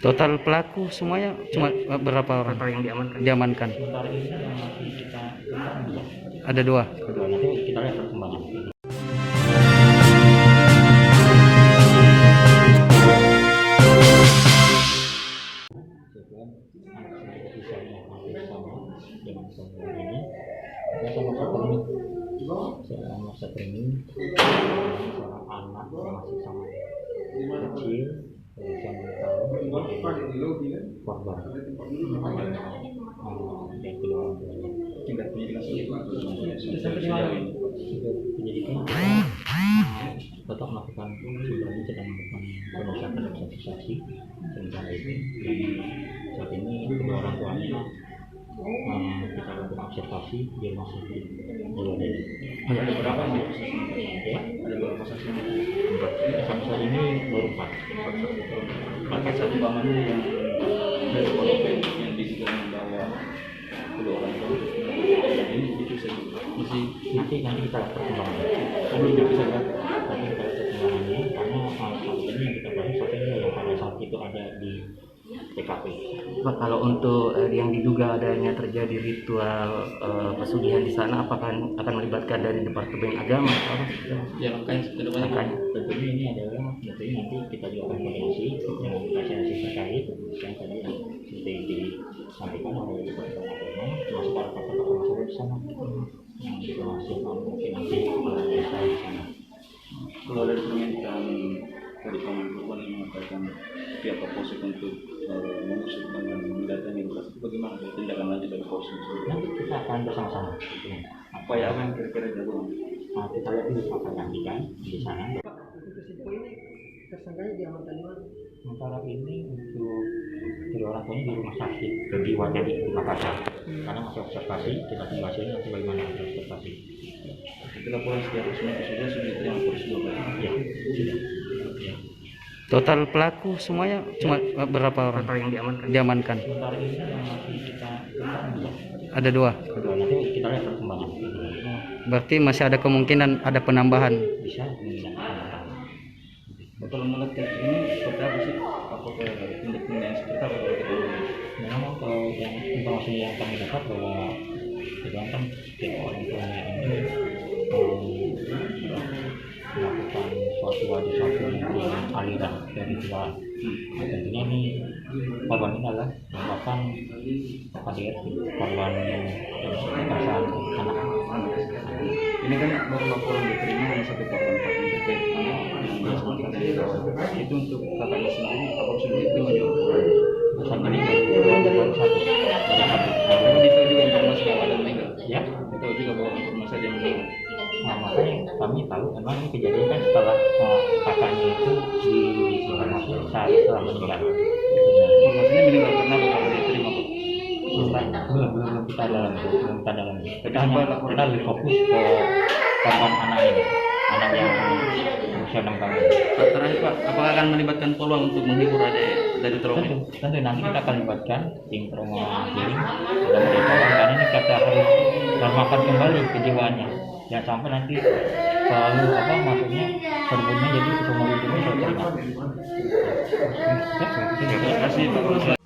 Total pelaku semuanya cuma berapa orang? Total yang diamankan. Diamankan. Sementara ini yang masih kita Ada dua. kedua, nanti kita lihat perkembangan. Seorang masa training, seorang anak yang masih sangat kecil, jangan tahu korban dan kedua orang tuanya. Tingkat penyidikan tetap melakukan sebenarnya sedang melakukan pemeriksaan terhadap saksi-saksi sementara itu dan saat ini kedua orang tuanya kita lakukan observasi di rumah sakit Jiwasraya. Ada berapa sih? Ya, Ada berapa saksi? sampai saat ini baru 4. Pakai satu pamannya yang dari Polope yang diduga membawa kedua orang tua ini itu saja. Masih Nanti kita lihat perkembangan. belum dipisah kan? Nanti kita lihat perkembangannya karena saat ini yang kita bahas satunya yang pada saat itu ada di TKP. Pak, kalau untuk yang diduga adanya terjadi ritual pesugihan di sana, apakah akan melibatkan dari Departemen Agama? Ya langkahnya kedepannya Makanya Tentunya ini adalah nanti kita juga akan koordinasi dengan instansi terkait yang tadi yang seperti disampaikan oleh Departemen Agama, termasuk para pakar masyarakat di sana yang masih mungkin nanti bisa di sana. kalau dari penyidikan dari paman korban yang mengatakan pihak Kapolsek untuk mengusut dengan mendatangi lokasi itu bagaimana tindakan lanjut dari polisi? Nanti kita akan bersama-sama. Apa ya yang kira-kira dilakukan? Kita lihat dulu apa gantikan di sana. tersangkanya diamankan di mana? Sementara ini untuk kedua orang tuanya di rumah sakit Jiwa di Makassar. Karena masih observasi, kita tunggu hasilnya nanti bagaimana hasil observasi. Itu laporan secara resmi sudah diterima polisi juga. Ya, sudah. Ya. Total pelaku semuanya cuma berapa orang? Total yang diamankan. Diamankan. Sementara ini yang masih kita Ada dua. kedua, nanti kita lihat perkembangan. Berarti masih ada kemungkinan ada penambahan. Bisa menambah. Kalau melihat kayak ini seperti apa sih? Apakah tindak-tindak yang seperti apa kalau kita lihat? Memang kalau yang informasi yang kami dapat bahwa sedangkan setiap orang tuanya ini melakukan suatu mungkin aliran dari ritual. Nah, tentunya ini korban ini adalah merupakan korban kekerasan anak. Ini kan baru laporan diterima oleh satu korban terkait anak yang dia sempat itu untuk kakaknya sendiri apa sudah diterima juga? Sampai ini baru satu. Tapi ditahu juga informasi bahwa ada meninggal. Ya, Ditahu juga bahwa informasi ada yang meninggal. nah makanya kami tahu memang ini kejadian kan setelah kakaknya itu diinformasi saat setelah meninggal. Informasinya meninggal karena apa kalau diterima Pak? Belum kita dalam kita lebih fokus ke korban anak ini, anak yang berusia 6 tahun. Terakhir Pak, apakah akan melibatkan peluang untuk menghibur adik dari trauma ini? Tentu nanti kita akan libatkan tim trauma healing dan tolong karena ini kita harus normalkan kembali kejiwaannya. Jangan sampai nanti selalu maksudnya serbunya jadi semua hidupnya selalu teringat. Terima kasih Pak.